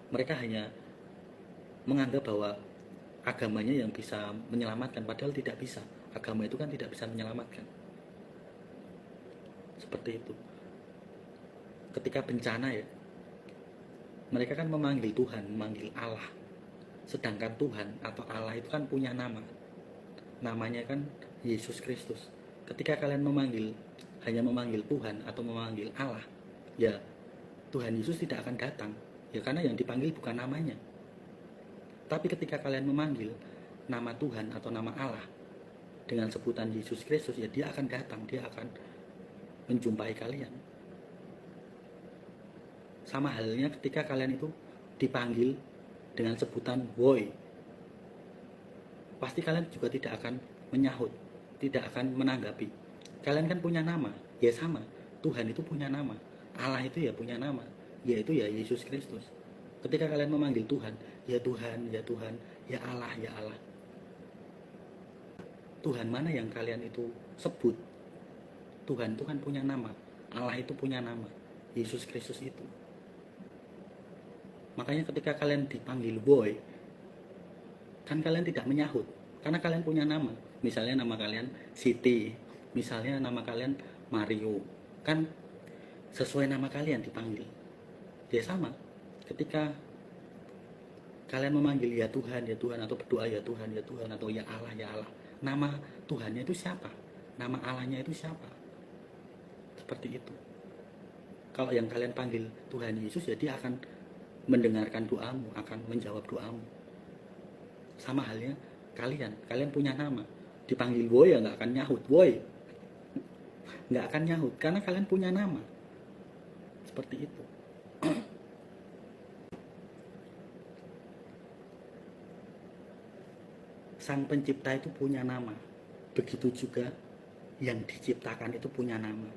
Mereka hanya menganggap bahwa agamanya yang bisa menyelamatkan, padahal tidak bisa. Agama itu kan tidak bisa menyelamatkan. Seperti itu. Ketika bencana ya, mereka kan memanggil Tuhan, memanggil Allah. Sedangkan Tuhan atau Allah itu kan punya nama. Namanya kan Yesus Kristus. Ketika kalian hanya memanggil Tuhan atau memanggil Allah, ya Tuhan Yesus tidak akan datang. Ya karena yang dipanggil bukan namanya. Tapi ketika kalian memanggil nama Tuhan atau nama Allah dengan sebutan Yesus Kristus, ya dia akan datang, dia akan menjumpai kalian. Sama halnya ketika kalian itu dipanggil dengan sebutan woi, pasti kalian juga tidak akan menyahut, tidak akan menanggapi. Kalian kan punya nama, ya sama. Tuhan itu punya nama, Allah itu ya punya nama, yaitu ya Yesus Kristus. Ketika kalian memanggil Tuhan, ya Tuhan, ya Tuhan, ya Allah, ya Allah. Tuhan mana yang kalian itu sebut? Tuhan itu kan punya nama, Allah itu punya nama, Yesus Kristus itu. Makanya ketika kalian dipanggil boy, kan kalian tidak menyahut, karena kalian punya nama. Misalnya nama kalian Siti, misalnya nama kalian Mario, kan sesuai nama kalian dipanggil. Ya sama, ketika kalian memanggil ya Tuhan, atau berdoa ya Tuhan, atau ya Allah, ya Allah. Nama Tuhannya itu siapa? Nama Allahnya itu siapa? Seperti itu. Kalau yang kalian panggil Tuhan Yesus, ya dia akan mendengarkan doamu, akan menjawab doamu. Sama halnya kalian punya nama, dipanggil boy ya nggak akan nyahut, boy, nggak akan nyahut, karena kalian punya nama. Seperti itu. Sang pencipta itu punya nama, begitu juga yang diciptakan itu punya nama.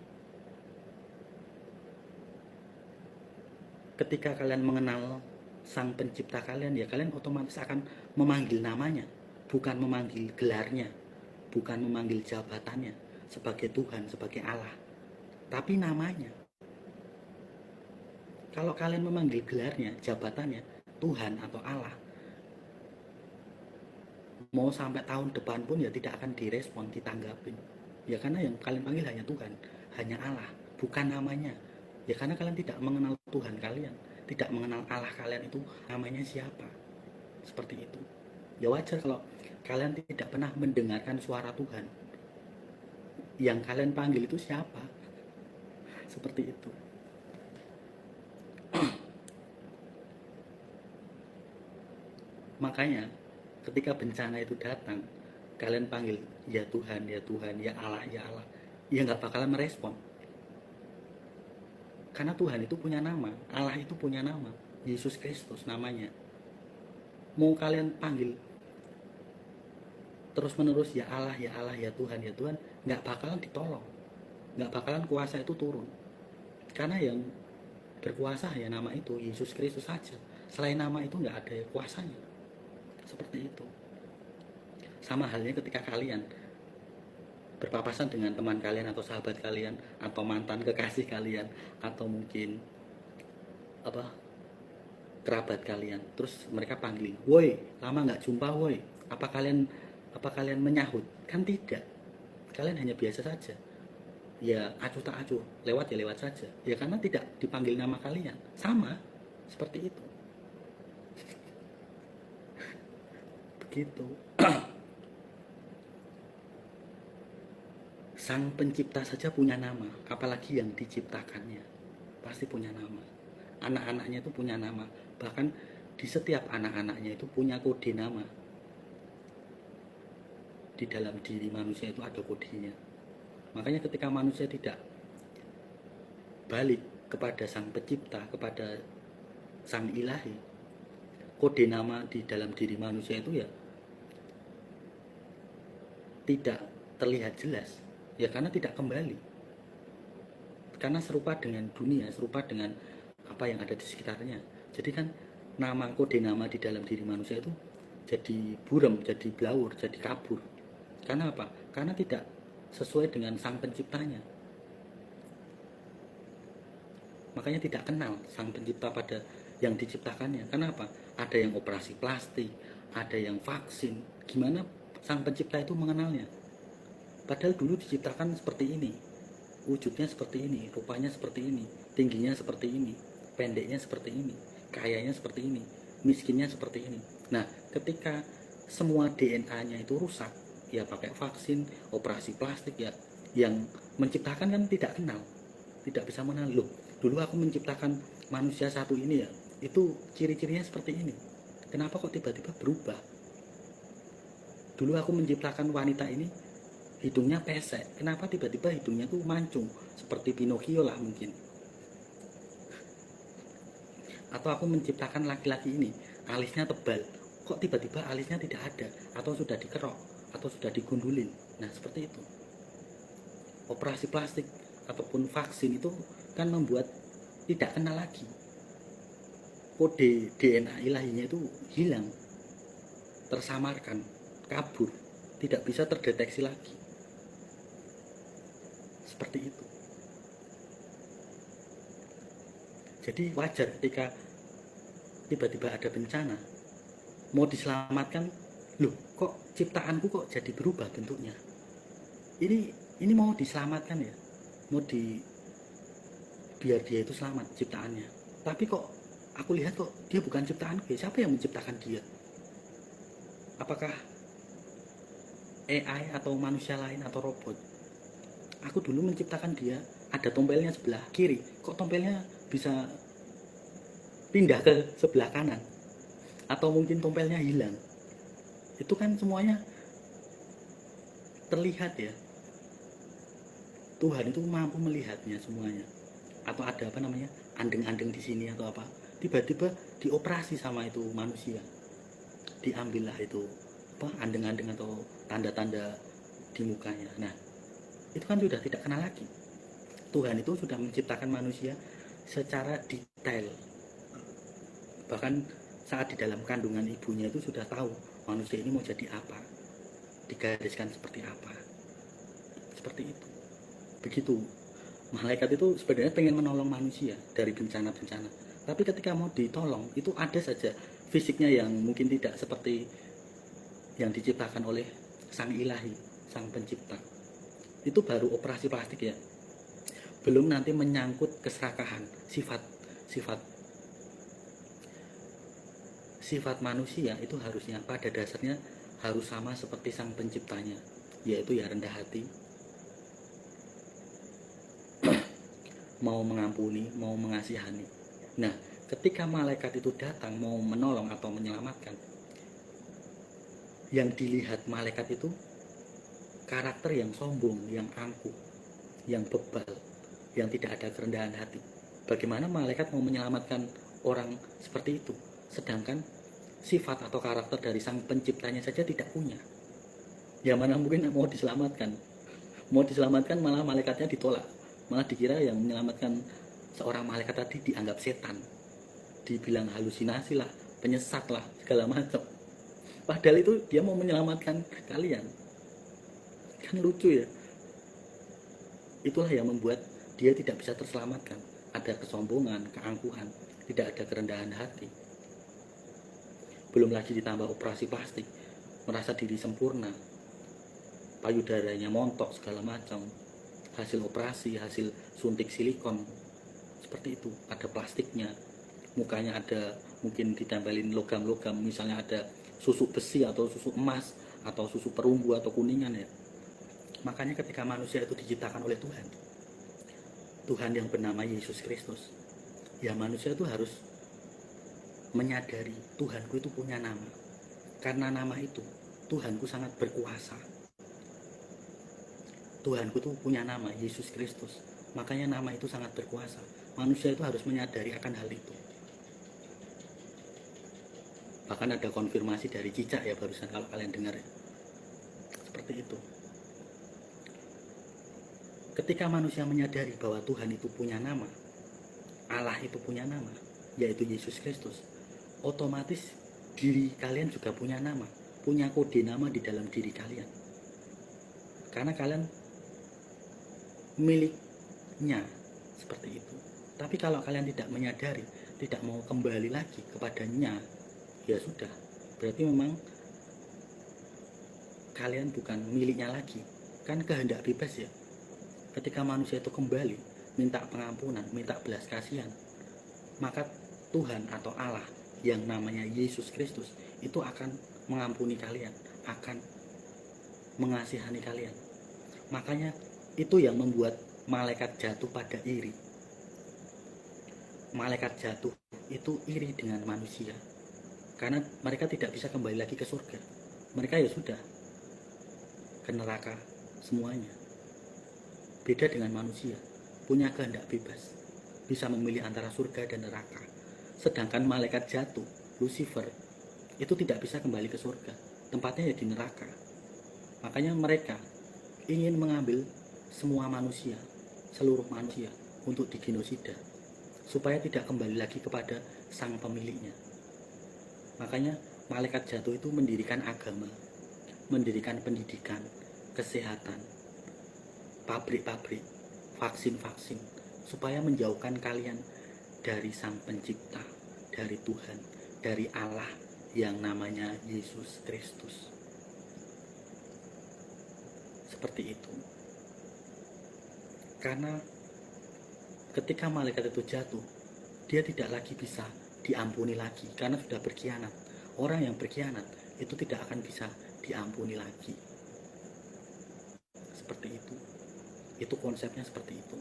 Ketika kalian mengenal sang pencipta kalian, ya kalian otomatis akan memanggil namanya, bukan memanggil gelarnya, bukan memanggil jabatannya sebagai Tuhan, sebagai Allah, tapi namanya. Kalau kalian memanggil gelarnya, jabatannya, Tuhan atau Allah, mau sampai tahun depan pun ya tidak akan direspon, ditanggapin. Ya karena yang kalian panggil hanya Tuhan, hanya Allah, bukan namanya. Ya karena kalian tidak mengenal Tuhan kalian, tidak mengenal Allah kalian itu namanya siapa. Seperti itu. Ya wajar kalau kalian tidak pernah mendengarkan suara Tuhan. Yang kalian panggil itu siapa? Seperti itu. Makanya ketika bencana itu datang, kalian panggil ya Tuhan, ya Tuhan, ya Allah, ya Allah, ya nggak bakalan merespon. Karena Tuhan itu punya nama, Allah itu punya nama, Yesus Kristus namanya. Mau kalian panggil terus menerus ya Allah, ya Allah, ya Tuhan, nggak bakalan ditolong, nggak bakalan kuasa itu turun. Karena yang berkuasa ya nama itu Yesus Kristus saja. Selain nama itu nggak ada kuasanya. Seperti itu. Sama halnya ketika kalian berpapasan dengan teman kalian atau sahabat kalian atau mantan kekasih kalian atau mungkin kerabat kalian, terus mereka panggil, woi, lama nggak jumpa, woi, apa kalian menyahut? Kan tidak, kalian hanya biasa saja, ya acuh tak acuh, lewat ya lewat saja, ya karena tidak dipanggil nama kalian. Sama seperti itu. Begitu. Sang pencipta saja punya nama, apalagi yang diciptakannya pasti punya nama. Anak-anaknya itu punya nama, bahkan di setiap anak-anaknya itu punya kode nama. Di dalam diri manusia itu ada kodenya. Makanya ketika manusia tidak balik kepada sang pencipta, kepada sang ilahi, kode nama di dalam diri manusia itu ya tidak terlihat jelas. Ya karena tidak kembali, karena serupa dengan dunia, serupa dengan apa yang ada di sekitarnya. Jadi kan kode nama di dalam diri manusia itu jadi buram, jadi blawur, jadi kabur. Karena apa? Karena tidak sesuai dengan sang penciptanya. Makanya tidak kenal sang pencipta pada yang diciptakannya. Kenapa? Ada yang operasi plastik, ada yang vaksin. Gimana sang pencipta itu mengenalnya? Padahal dulu diciptakan seperti ini, wujudnya seperti ini, rupanya seperti ini, tingginya seperti ini, pendeknya seperti ini, kayanya seperti ini, miskinnya seperti ini. Nah, ketika semua DNA-nya itu rusak, ya pakai vaksin, operasi plastik, ya yang menciptakan kan tidak kenal, tidak bisa mengenal. Loh, dulu aku menciptakan manusia satu ini ya, itu ciri-cirinya seperti ini. Kenapa kok tiba-tiba berubah? Dulu aku menciptakan wanita ini, hidungnya pesek. Kenapa tiba-tiba hidungnya tuh mancung? Seperti Pinocchio lah mungkin. Atau aku menciptakan laki-laki ini, alisnya tebal. Kok tiba-tiba alisnya tidak ada? Atau sudah dikerok? Atau sudah digundulin? Nah, seperti itu. Operasi plastik ataupun vaksin itu kan membuat tidak kenal lagi. Kode DNA ilahinya itu hilang, tersamarkan, kabur, tidak bisa terdeteksi lagi. Seperti itu. Jadi wajar ketika tiba-tiba ada bencana, mau diselamatkan, loh kok ciptaanku kok jadi berubah bentuknya? Ini mau diselamatkan ya, biar dia itu selamat ciptaannya. Tapi kok aku lihat kok dia bukan ciptaanku ya, siapa yang menciptakan dia? Apakah AI atau manusia lain atau robot? Aku dulu menciptakan dia, ada tompelnya sebelah kiri, kok tompelnya bisa pindah ke sebelah kanan? Atau mungkin tompelnya hilang? Itu kan semuanya terlihat ya. Tuhan itu mampu melihatnya semuanya. Atau ada apa namanya, andeng-andeng di sini atau apa, tiba-tiba dioperasi sama itu manusia, diambillah itu apa, andeng-andeng atau tanda-tanda di mukanya. Nah, itu kan sudah tidak kenal lagi. Tuhan itu sudah menciptakan manusia secara detail. Bahkan saat di dalam kandungan ibunya itu sudah tahu manusia ini mau jadi apa, digariskan seperti apa. Seperti itu. Begitu. Malaikat itu sebenarnya pengen menolong manusia dari bencana-bencana. Tapi ketika mau ditolong, itu ada saja fisiknya yang mungkin tidak seperti yang diciptakan oleh sang ilahi, sang pencipta. Itu baru operasi plastik ya. Belum nanti menyangkut keserakahan, sifat manusia itu harusnya pada dasarnya harus sama seperti sang penciptanya, yaitu ya rendah hati, mau mengampuni, mau mengasihani. Nah, ketika malaikat itu datang mau menolong atau menyelamatkan, yang dilihat malaikat itu karakter yang sombong, yang angkuh, yang bebal, yang tidak ada kerendahan hati. Bagaimana malaikat mau menyelamatkan orang seperti itu, sedangkan sifat atau karakter dari sang penciptanya saja tidak punya? Ya mana mungkin mau diselamatkan? Mau diselamatkan malah malaikatnya ditolak. Malah dikira yang menyelamatkan seorang malaikat tadi dianggap setan, dibilang halusinasi lah, penyesat lah, segala macam. Padahal itu dia mau menyelamatkan kalian. Kan lucu ya. Itulah yang membuat dia tidak bisa terselamatkan. Ada kesombongan, keangkuhan, tidak ada kerendahan hati. Belum lagi ditambah operasi plastik, merasa diri sempurna, payudaranya montok segala macam, hasil operasi, hasil suntik silikon, seperti itu. Ada plastiknya, mukanya ada mungkin ditempelin logam-logam, misalnya ada susu besi atau susu emas atau susu perunggu atau kuningan ya. Makanya ketika manusia itu diciptakan oleh Tuhan yang bernama Yesus Kristus, ya manusia itu harus menyadari Tuhanku itu punya nama. Karena nama itu Tuhanku sangat berkuasa. Tuhanku itu punya nama, Yesus Kristus. Makanya nama itu sangat berkuasa. Manusia itu harus menyadari akan hal itu. Bahkan ada konfirmasi dari Cicak ya barusan, kalau kalian dengar ya. Seperti itu. Ketika manusia menyadari bahwa Tuhan itu punya nama, Allah itu punya nama, yaitu Yesus Kristus, otomatis diri kalian juga punya nama, punya kode nama di dalam diri kalian. Karena kalian miliknya, seperti itu. Tapi kalau kalian tidak menyadari, tidak mau kembali lagi kepadanya, ya sudah, berarti memang kalian bukan miliknya lagi. Kan kehendak bebas ya. Ketika manusia itu kembali minta pengampunan, minta belas kasihan, maka Tuhan atau Allah yang namanya Yesus Kristus itu akan mengampuni kalian, akan mengasihani kalian. Makanya itu yang membuat malaikat jatuh pada iri. Malaikat jatuh itu iri dengan manusia, karena mereka tidak bisa kembali lagi ke surga. Mereka ya sudah ke neraka semuanya. Beda dengan manusia, punya kehendak bebas, bisa memilih antara surga dan neraka. Sedangkan malaikat jatuh, Lucifer, itu tidak bisa kembali ke surga, tempatnya ya di neraka. Makanya mereka ingin mengambil semua manusia, seluruh manusia, untuk digenosida, supaya tidak kembali lagi kepada sang pemiliknya. Makanya malaikat jatuh itu mendirikan agama, mendirikan pendidikan, kesehatan, pabrik-pabrik, vaksin-vaksin, supaya menjauhkan kalian dari sang pencipta, dari Tuhan, dari Allah yang namanya Yesus Kristus. Seperti itu. Karena ketika malaikat itu jatuh, dia tidak lagi bisa diampuni lagi, karena sudah berkhianat. Orang yang berkhianat itu tidak akan bisa diampuni lagi. Seperti itu. Itu konsepnya seperti itu.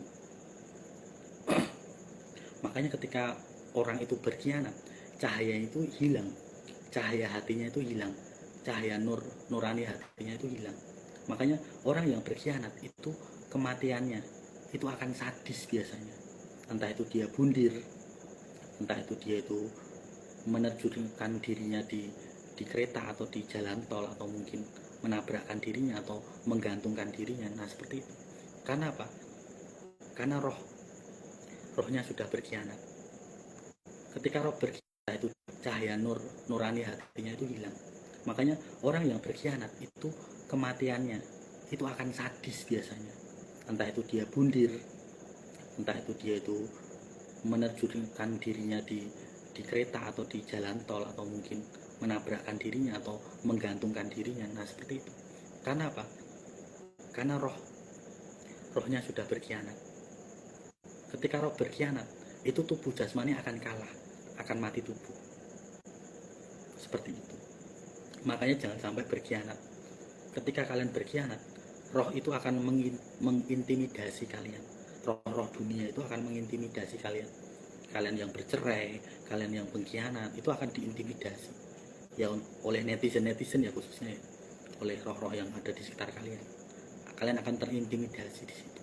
Makanya ketika orang itu berkhianat, cahaya itu hilang, cahaya hatinya itu hilang, cahaya nurani hatinya itu hilang. Makanya orang yang berkhianat itu kematiannya itu akan sadis biasanya. Entah itu dia bundir, entah itu dia itu menerjunkan dirinya di kereta atau di jalan tol, atau mungkin menabrakkan dirinya atau menggantungkan dirinya. Nah seperti itu. Karena apa? Karena rohnya sudah berkhianat. Ketika roh berkhianat itu cahaya nurani hatinya itu hilang. Makanya orang yang berkhianat itu kematiannya itu akan sadis biasanya. Entah itu dia bundir, entah itu dia itu menerjunkan dirinya di kereta atau di jalan tol, atau mungkin menabrakkan dirinya atau menggantungkan dirinya. Nah seperti itu. Karena apa? Karena rohnya sudah berkhianat. Ketika roh berkhianat, itu tubuh jasmani akan kalah, akan mati tubuh. Seperti itu. Makanya jangan sampai berkhianat. Ketika kalian berkhianat, roh itu akan mengintimidasi kalian. Roh-roh dunia itu akan mengintimidasi kalian. Kalian yang bercerai, kalian yang pengkhianat, itu akan diintimidasi. Ya oleh netizen ya khususnya ya. Oleh roh-roh yang ada di sekitar kalian. Kalian akan terintimidasi di situ.